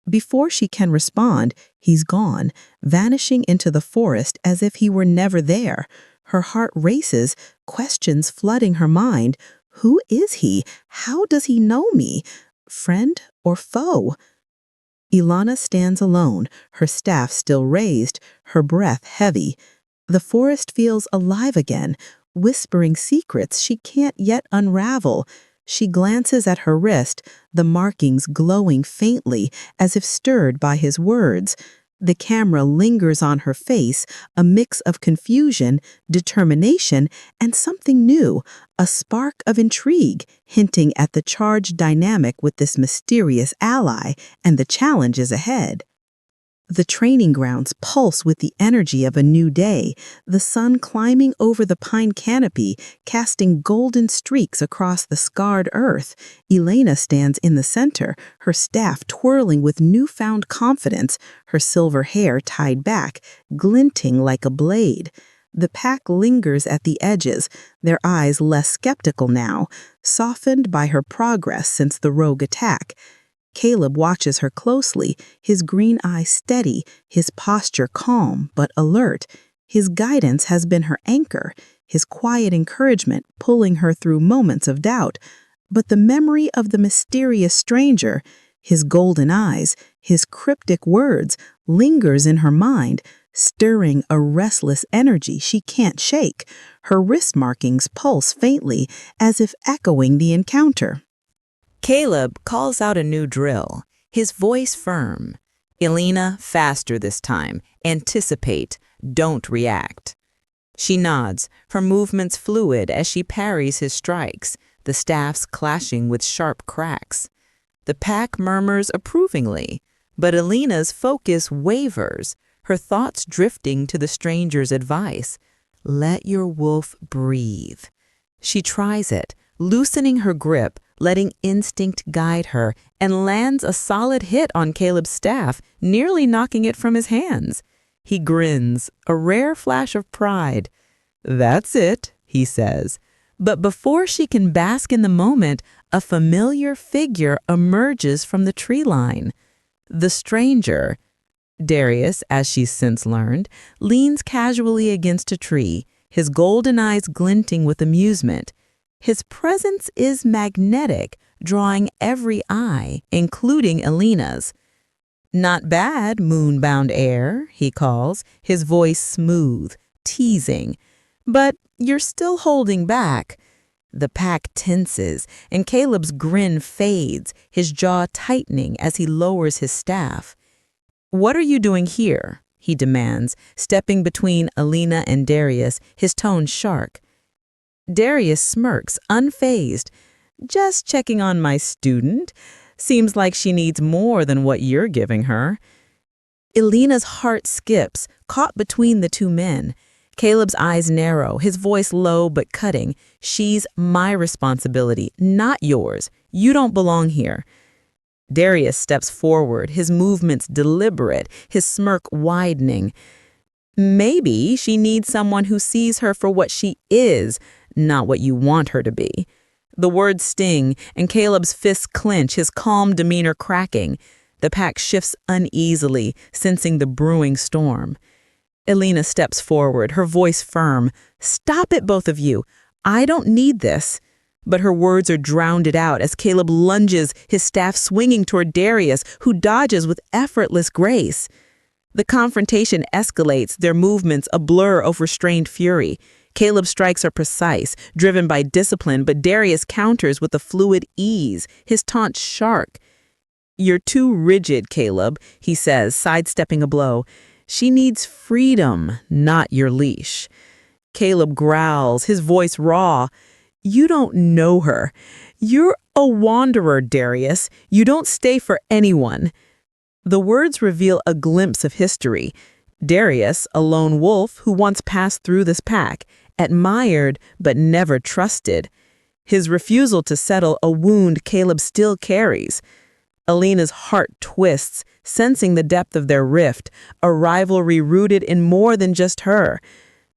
Speaker 4: Before she can respond, he's gone, vanishing into the forest as if he were never there. Her heart races, questions flooding her mind. Who is he? How does he know me? Friend or foe? Elina stands alone, her staff still raised, her breath heavy.
Speaker 2: The forest feels alive again, whispering secrets she can't yet unravel. She glances at her wrist, the markings glowing faintly as if stirred by his words. The camera lingers on her face, a mix of confusion, determination, and something new, a spark of intrigue, hinting at the charged dynamic with this mysterious ally and the challenges ahead. The training grounds pulse with the energy of a new day, the sun climbing over the pine canopy, casting golden streaks across the scarred earth. Elina stands in the center, her staff twirling with newfound confidence, her silver hair tied back, glinting like a blade. The pack lingers at the edges, their eyes less skeptical now, softened by her progress since the rogue attack. Caleb watches her closely, his green eyes steady, his posture calm but alert. His guidance has been her anchor, his quiet encouragement pulling her through moments of doubt. But the memory of the mysterious stranger, his golden eyes, his cryptic words, lingers in her mind, stirring a restless energy she can't shake. Her wrist markings pulse faintly, as if echoing the encounter.
Speaker 4: Caleb calls out a new drill, his voice firm. Elina, faster this time. Anticipate, don't react. She nods, her movements fluid as she parries his strikes, the staffs clashing with sharp cracks. The pack murmurs approvingly, but Elina's focus wavers, her thoughts drifting to the stranger's advice. Let your wolf breathe. She tries it, loosening her grip, letting instinct guide her, and lands a solid hit on Caleb's staff, nearly knocking it from his hands. He grins, a rare flash of pride. "That's it," he says. But before she can bask in the moment, a familiar figure emerges from the tree line. The stranger, Darius, as she's since learned, leans casually against a tree, his golden eyes glinting with amusement. His presence is magnetic, drawing every eye, including Elina's. "Not bad, Moonbound Heir," he calls, his voice smooth, teasing. "But you're still holding back." The pack tenses, and Caleb's grin fades, his jaw tightening as he lowers his staff. "What are you doing here?" he demands, stepping between Elina and Darius, his tone sharp. Darius smirks, unfazed. "Just checking on my student. Seems like she needs more than what you're giving her." Elina's heart skips, caught between the two men. Caleb's eyes narrow, his voice low but cutting. "She's my responsibility, not yours. You don't belong here." Darius steps forward, his movements deliberate, his smirk widening. "Maybe she needs someone who sees her for what she is, not what you want her to be." The words sting, and Caleb's fists clench, his calm demeanor cracking. The pack shifts uneasily, sensing the brewing storm. Elina steps forward, her voice firm. "Stop it, both of you. I don't need this." But her words are drowned out as Caleb lunges, his staff swinging toward Darius, who dodges with effortless grace. The confrontation escalates, their movements a blur of restrained fury. Caleb's strikes are precise, driven by discipline, but Darius counters with a fluid ease, his taunt sharp. "You're too rigid, Caleb," he says, sidestepping a blow. "She needs freedom, not your leash." Caleb growls, his voice raw. "You don't know her. You're a wanderer, Darius. You don't stay for anyone." The words reveal a glimpse of history. Darius, a lone wolf who once passed through this pack, admired but never trusted. His refusal to settle a wound Caleb still carries. Elina's heart twists, sensing the depth of their rift, a rivalry rooted in more than just her.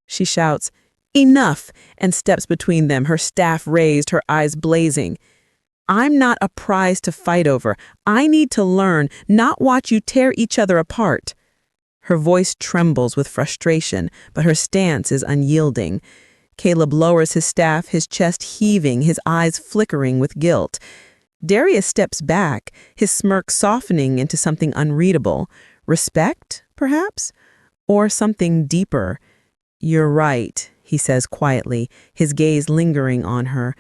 Speaker 4: She shouts, "Enough!" and steps between them, her staff raised, her eyes blazing. "I'm not a prize to fight over. I need to learn, not watch you tear each other apart." Her voice trembles with frustration, but her stance is unyielding. Caleb lowers his staff, his chest heaving, his eyes flickering with guilt. Darius steps back, his smirk softening into something unreadable. Respect, perhaps? Or something deeper.
Speaker 3: You're right, he says quietly, his gaze lingering on her.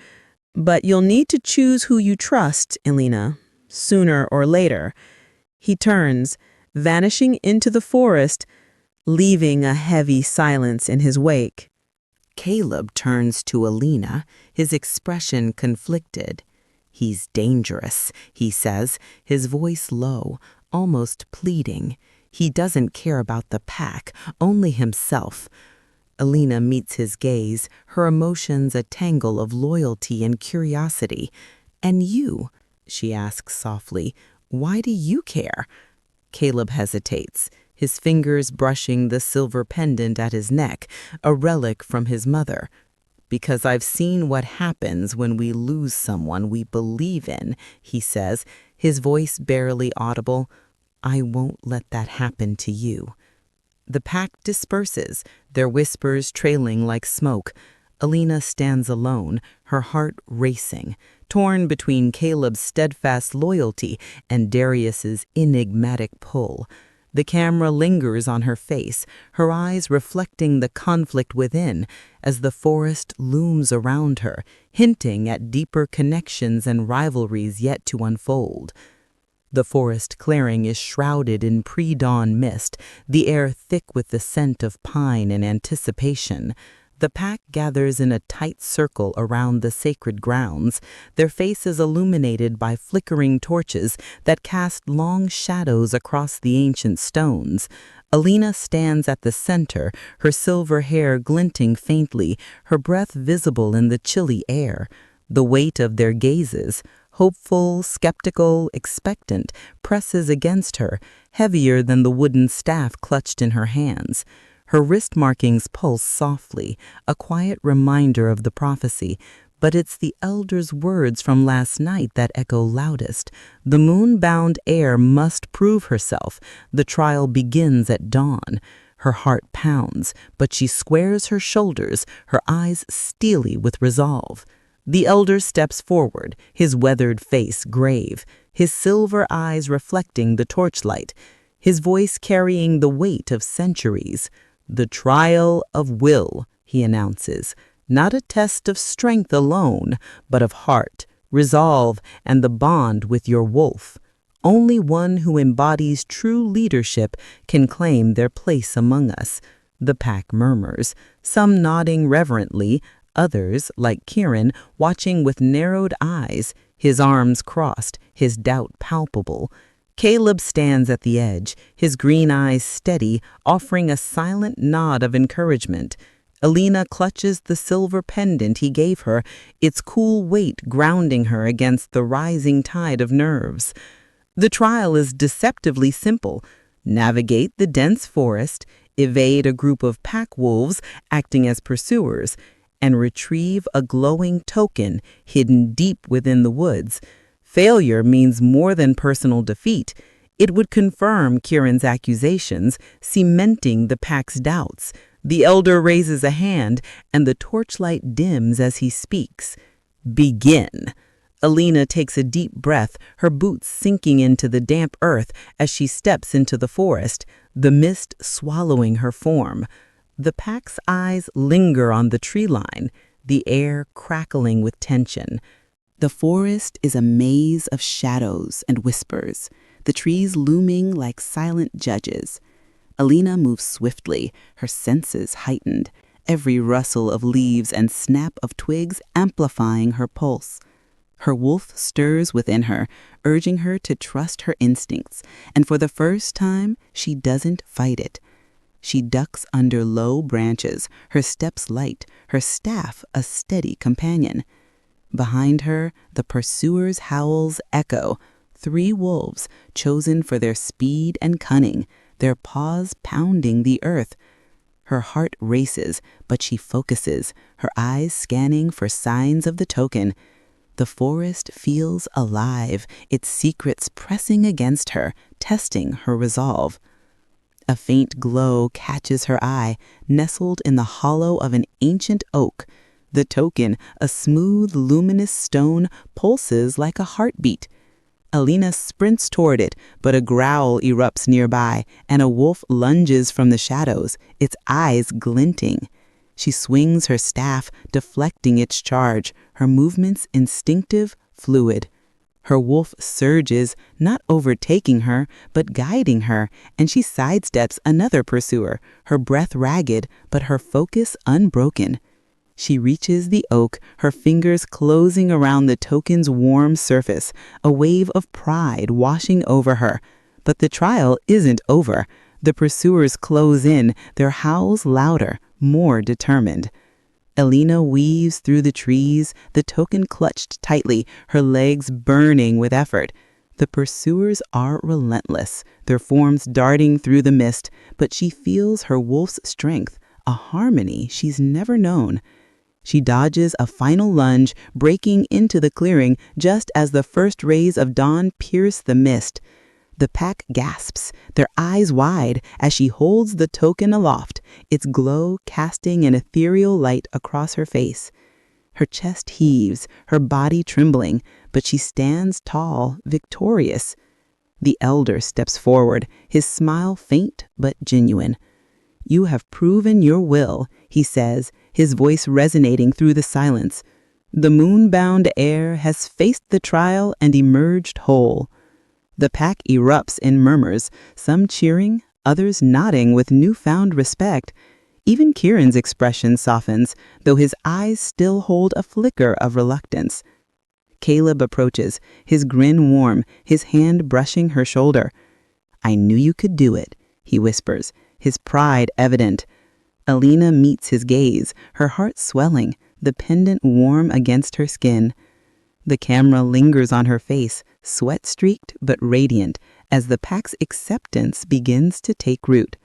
Speaker 3: But you'll need to choose who you trust, Elina, sooner or later. He turns, vanishing into the forest, leaving a heavy silence in his wake.
Speaker 1: Caleb turns to Elina, his expression conflicted. "He's dangerous," he says, his voice low, almost pleading. He doesn't care about the pack, only himself. Elina meets his gaze, her emotions a tangle of loyalty and curiosity. "And you?" she asks softly. "Why do you care?" Caleb hesitates, his fingers brushing the silver pendant at his neck, a relic from his mother. "Because I've seen what happens when we lose someone we believe in," he says, his voice barely audible. "I won't let that happen to you." The pack disperses, their whispers trailing like smoke. Elina stands alone, her heart racing, torn between Caleb's steadfast loyalty and Darius's enigmatic pull. The camera lingers on her face, her eyes reflecting the conflict within, as the forest looms around her, hinting at deeper connections and rivalries yet to unfold. The forest clearing is shrouded in pre-dawn mist, the air thick with the scent of pine and anticipation. The pack gathers in a tight circle around the sacred grounds, their faces illuminated by flickering torches that cast long shadows across the ancient stones. Elina stands at the center, her silver hair glinting faintly, her breath visible in the chilly air. The weight of their gazes, hopeful, skeptical, expectant, presses against her, heavier than the wooden staff clutched in her hands. Her wrist markings pulse softly, a quiet reminder of the prophecy, but it's the elder's words from last night that echo loudest. The moonbound heir must prove herself. The trial begins at dawn. Her heart pounds, but she squares her shoulders, her eyes steely with resolve. The elder steps forward, his weathered face grave, his silver eyes reflecting the torchlight, his voice carrying the weight of centuries. "The trial of will," he announces, "not a test of strength alone, but of heart, resolve, and the bond with your wolf. Only one who embodies true leadership can claim their place among us." The pack murmurs, some nodding reverently, others, like Kieran, watching with narrowed eyes, his arms crossed, his doubt palpable. Caleb stands at the edge, his green eyes steady, offering a silent nod of encouragement. Elina clutches the silver pendant he gave her, its cool weight grounding her against the rising tide of nerves. The trial is deceptively simple. Navigate the dense forest, evade a group of pack wolves acting as pursuers, and retrieve a glowing token hidden deep within the woods. Failure means more than personal defeat. It would confirm Kieran's accusations, cementing the pack's doubts. The elder raises a hand, and the torchlight dims as he speaks. "Begin." Elina takes a deep breath, her boots sinking into the damp earth as she steps into the forest, the mist swallowing her form. The pack's eyes linger on the tree line, the air crackling with tension. The forest is a maze of shadows and whispers, the trees looming like silent judges. Elina moves swiftly, her senses heightened, every rustle of leaves and snap of twigs amplifying her pulse. Her wolf stirs within her, urging her to trust her instincts, and for the first time, she doesn't fight it. She ducks under low branches, her steps light, her staff a steady companion. Behind her, the pursuers' howls echo, 3 wolves chosen for their speed and cunning, their paws pounding the earth. Her heart races, but she focuses, her eyes scanning for signs of the token. The forest feels alive, its secrets pressing against her, testing her resolve. A faint glow catches her eye, nestled in the hollow of an ancient oak. The token, a smooth, luminous stone, pulses like a heartbeat. Elina sprints toward it, but a growl erupts nearby, and a wolf lunges from the shadows, its eyes glinting. She swings her staff, deflecting its charge, her movements instinctive, fluid. Her wolf surges, not overtaking her, but guiding her, and she sidesteps another pursuer, her breath ragged, but her focus unbroken. She reaches the oak, her fingers closing around the token's warm surface, a wave of pride washing over her. But the trial isn't over. The pursuers close in, their howls louder, more determined. Elina weaves through the trees, the token clutched tightly, her legs burning with effort. The pursuers are relentless, their forms darting through the mist, but she feels her wolf's strength, a harmony she's never known. She dodges a final lunge, breaking into the clearing just as the first rays of dawn pierce the mist. The pack gasps, their eyes wide, as she holds the token aloft, its glow casting an ethereal light across her face. Her chest heaves, her body trembling, but she stands tall, victorious. The elder steps forward, his smile faint but genuine. "You have proven your will," he says, his voice resonating through the silence. "The Moonbound Heir has faced the trial and emerged whole." The pack erupts in murmurs, some cheering, others nodding with newfound respect. Even Kieran's expression softens, though his eyes still hold a flicker of reluctance. Caleb approaches, his grin warm, his hand brushing her shoulder. "I knew you could do it," he whispers, his pride evident. Elina meets his gaze, her heart swelling, the pendant warm against her skin. The camera lingers on her face, sweat-streaked but radiant, as the pack's acceptance begins to take root.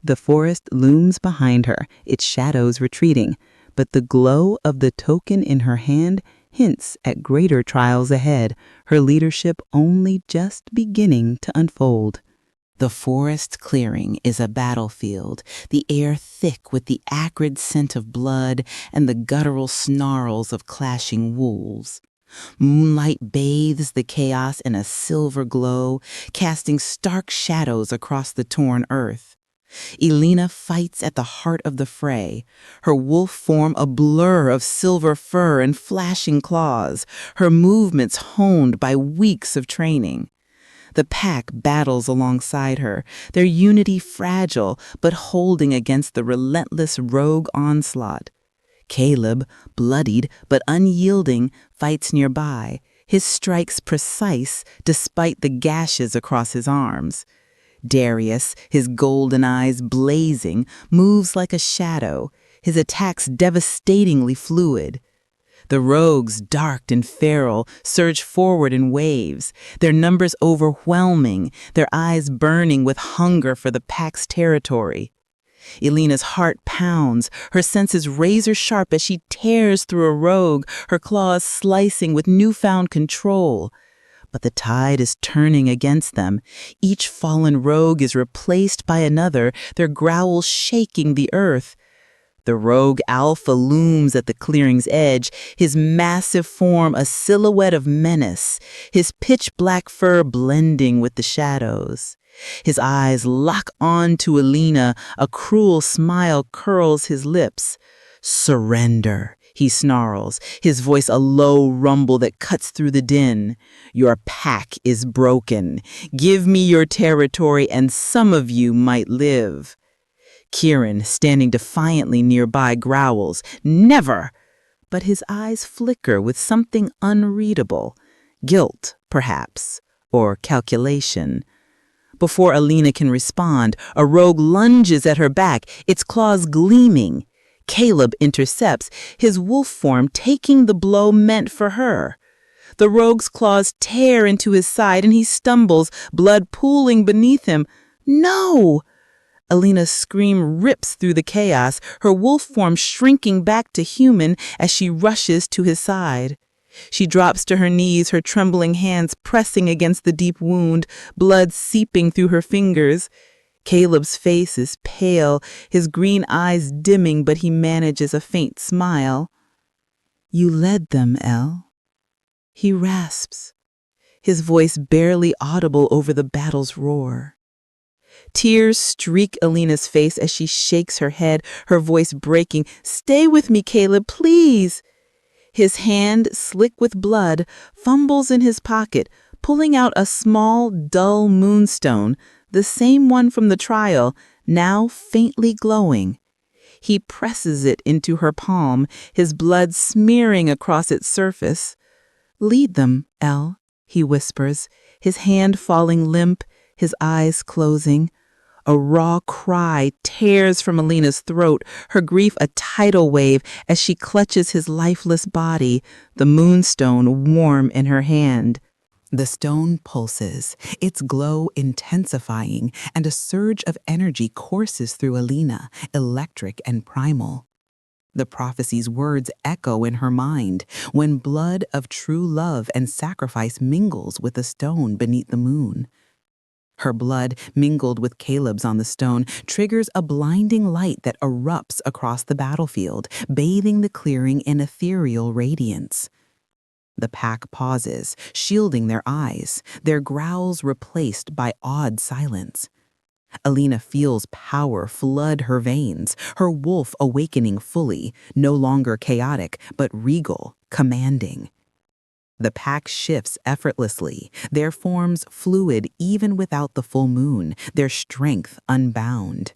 Speaker 1: The forest looms behind her, its shadows retreating, but the glow of the token in her hand hints at greater trials ahead, her leadership only just beginning to unfold. The forest clearing is a battlefield, the air thick with the acrid scent of blood and the guttural snarls of clashing wolves. Moonlight bathes the chaos in a silver glow, casting stark shadows across the torn earth. Elina fights at the heart of the fray, her wolf form a blur of silver fur and flashing claws, her movements honed by weeks of training. The pack battles alongside her, their unity fragile but holding against the relentless rogue onslaught. Caleb, bloodied but unyielding, fights nearby, his strikes precise despite the gashes across his arms. Darius, his golden eyes blazing, moves like a shadow, his attacks devastatingly fluid. The rogues, dark and feral, surge forward in waves, their numbers overwhelming, their eyes burning with hunger for the pack's territory. Elina's heart pounds, her senses razor-sharp as she tears through a rogue, her claws slicing with newfound control. But the tide is turning against them. Each fallen rogue is replaced by another, their growls shaking the earth. The rogue alpha looms at the clearing's edge, his massive form a silhouette of menace, his pitch-black fur blending with the shadows. His eyes lock on to Elina, a cruel smile curls his lips. "Surrender," he snarls, his voice a low rumble that cuts through the din. "Your pack is broken. Give me your territory and some of you might live." Kieran, standing defiantly nearby, growls, "Never!" But his eyes flicker with something unreadable. Guilt, perhaps, or calculation. Before Elina can respond, a rogue lunges at her back, its claws gleaming. Caleb intercepts, his wolf form taking the blow meant for her. The rogue's claws tear into his side and he stumbles, blood pooling beneath him. "No!" Elina's scream rips through the chaos, her wolf form shrinking back to human as she rushes to his side. She drops to her knees, her trembling hands pressing against the deep wound, blood seeping through her fingers. Caleb's face is pale, his green eyes dimming, but he manages a faint smile. "You led them, El." He rasps.
Speaker 2: his voice barely audible over the battle's roar. Tears streak Elina's face as she shakes her head, her voice breaking. "Stay with me, Caleb, please." His hand, slick with blood, fumbles in his pocket, pulling out a small, dull moonstone, the same one from the trial, now faintly glowing. He presses it into her palm, his blood smearing across its surface. "Lead them, El," he whispers, his hand falling limp, his eyes closing. A raw cry tears from Elina's throat, her grief a tidal wave as she clutches his lifeless body, the moonstone warm in her hand.
Speaker 1: The stone pulses, its glow intensifying, and a surge of energy courses through Elina, electric and primal. The prophecy's words echo in her mind when blood of true love and sacrifice mingles with the stone beneath the moon. Her blood, mingled with Caleb's on the stone, triggers a blinding light that erupts across the battlefield, bathing the clearing in ethereal radiance. The pack pauses, shielding their eyes, their growls replaced by awed silence. Elina feels power flood her veins, her wolf awakening fully, no longer chaotic, but regal, commanding. The pack shifts effortlessly, their forms fluid even without the full moon, their strength unbound.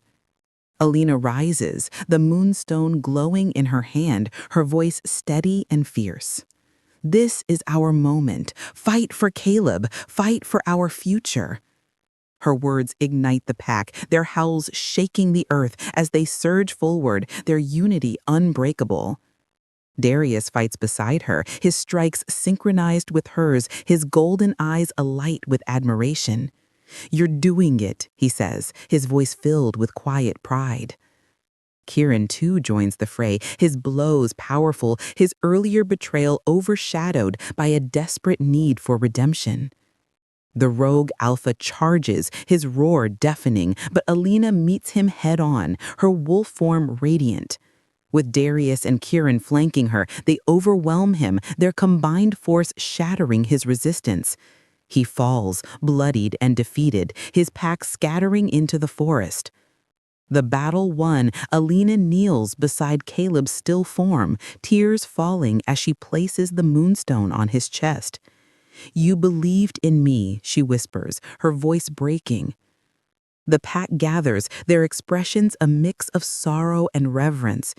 Speaker 1: Elina rises, the moonstone glowing in her hand, her voice steady and fierce. "This is our moment. Fight for Caleb. Fight for our future." Her words ignite the pack, their howls shaking the earth as they surge forward, their unity unbreakable. Darius fights beside her, his strikes synchronized with hers, his golden eyes alight with admiration. "You're doing it," he says, his voice filled with quiet pride. Kieran too joins the fray, his blows powerful, his earlier betrayal overshadowed by a desperate need for redemption. The rogue alpha charges, his roar deafening, but Elina meets him head-on, her wolf form radiant. With Darius and Kieran flanking her, they overwhelm him, their combined force shattering his resistance. He falls, bloodied and defeated, his pack scattering into the forest. The battle won, Elina kneels beside Caleb's still form, tears falling as she places the moonstone on his chest. "You believed in me," she whispers, her voice breaking. The pack gathers, their expressions a mix of sorrow and reverence.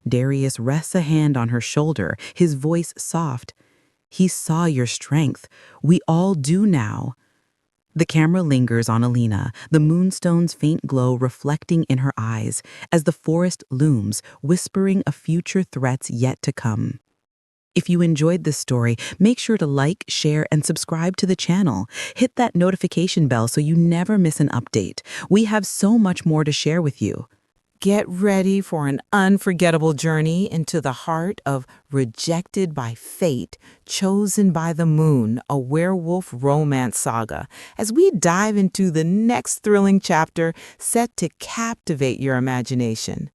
Speaker 1: Darius rests a hand on her shoulder, his voice soft. "He saw your strength. We all do now." The camera lingers on Elina, the moonstone's faint glow reflecting in her eyes, as the forest looms, whispering of future threats yet to come. If you enjoyed this story, make sure to like, share, and subscribe to the channel. Hit that notification bell so you never miss an update. We have so much more to share with you. Get ready for an unforgettable journey into the heart of Rejected by Fate, Chosen by the Moon, a werewolf romance saga, as we dive into the next thrilling chapter set to captivate your imagination.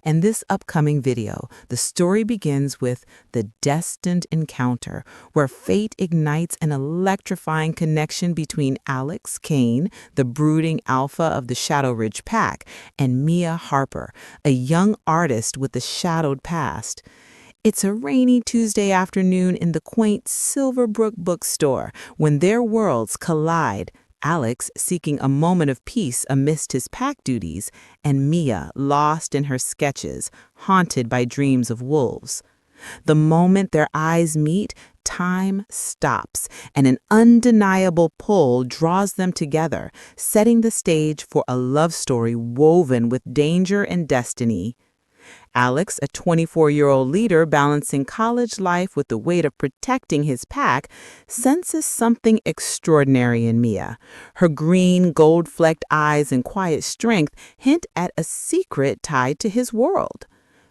Speaker 1: In this upcoming video, the story begins with the destined encounter, where fate ignites an electrifying connection between Alex Kane, the brooding alpha of the Shadow Ridge Pack, and Mia Harper, a young artist with a shadowed past. It's a rainy Tuesday afternoon in the quaint Silverbrook bookstore when their worlds collide. Alex seeking a moment of peace amidst his pack duties, and Mia lost in her sketches, haunted by dreams of wolves. The moment their eyes meet, time stops, and an undeniable pull draws them together, setting the stage for a love story woven with danger and destiny. Alex, a 24-year-old leader balancing college life with the weight of protecting his pack, senses something extraordinary in Mia. Her green, gold-flecked eyes and quiet strength hint at a secret tied to his world.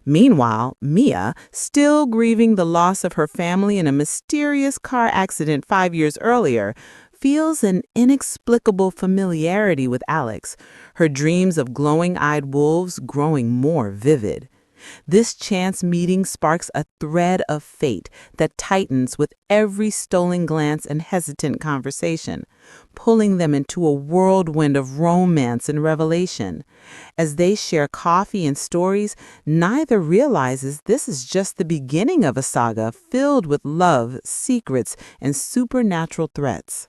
Speaker 1: Meanwhile, Mia, still grieving the loss of her family in a mysterious car accident 5 years earlier, feels an inexplicable familiarity with Alex, her dreams of glowing-eyed wolves growing more vivid. This chance meeting sparks a thread of fate that tightens with every stolen glance and hesitant conversation, pulling them into a whirlwind of romance and revelation. As they share coffee and stories, neither realizes this is just the beginning of a saga filled with love, secrets, and supernatural threats.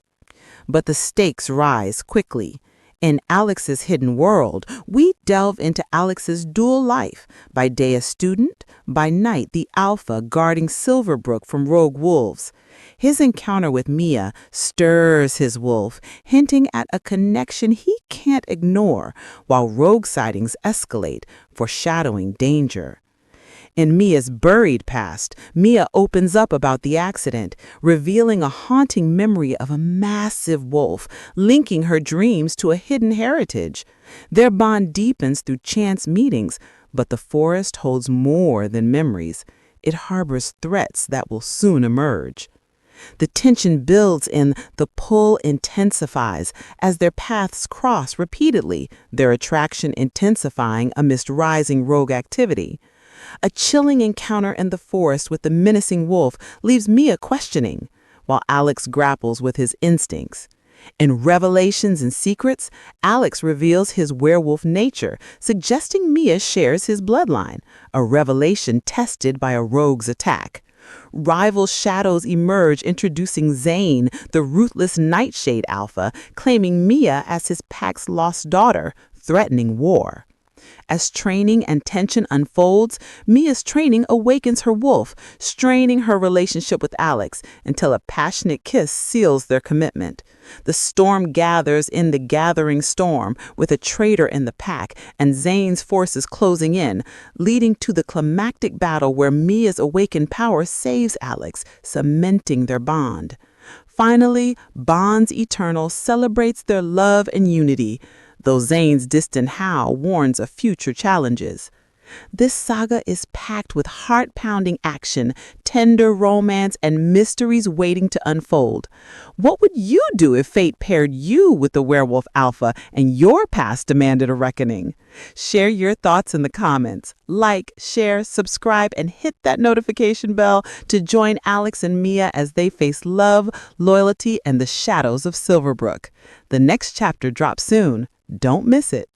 Speaker 1: But the stakes rise quickly. In Alex's Hidden World, we delve into Alex's dual life, by day a student, by night the alpha guarding Silverbrook from rogue wolves. His encounter with Mia stirs his wolf, hinting at a connection he can't ignore, while rogue sightings escalate, foreshadowing danger. In Mia's buried past, Mia opens up about the accident, revealing a haunting memory of a massive wolf, linking her dreams to a hidden heritage. Their bond deepens through chance meetings, but the forest holds more than memories. It harbors threats that will soon emerge. The tension builds and the pull intensifies as their paths cross repeatedly, their attraction intensifying amidst rising rogue activity. A chilling encounter in the forest with the menacing wolf leaves Mia questioning, while Alex grapples with his instincts. In Revelations and Secrets, Alex reveals his werewolf nature, suggesting Mia shares his bloodline, a revelation tested by a rogue's attack. Rival shadows emerge, introducing Zane, the ruthless Nightshade Alpha, claiming Mia as his pack's lost daughter, threatening war. As training and tension unfolds, Mia's training awakens her wolf, straining her relationship with Alex until a passionate kiss seals their commitment. The storm gathers in the gathering storm, with a traitor in the pack and Zane's forces closing in, leading to the climactic battle where Mia's awakened power saves Alex, cementing their bond. Finally, Bonds Eternal celebrates their love and unity, though Zane's distant howl warns of future challenges. This saga is packed with heart-pounding action, tender romance, and mysteries waiting to unfold. What would you do if fate paired you with the werewolf alpha and your past demanded a reckoning? Share your thoughts in the comments. Like, share, subscribe, and hit that notification bell to join Alex and Mia as they face love, loyalty, and the shadows of Silverbrook. The next chapter drops soon. Don't miss it.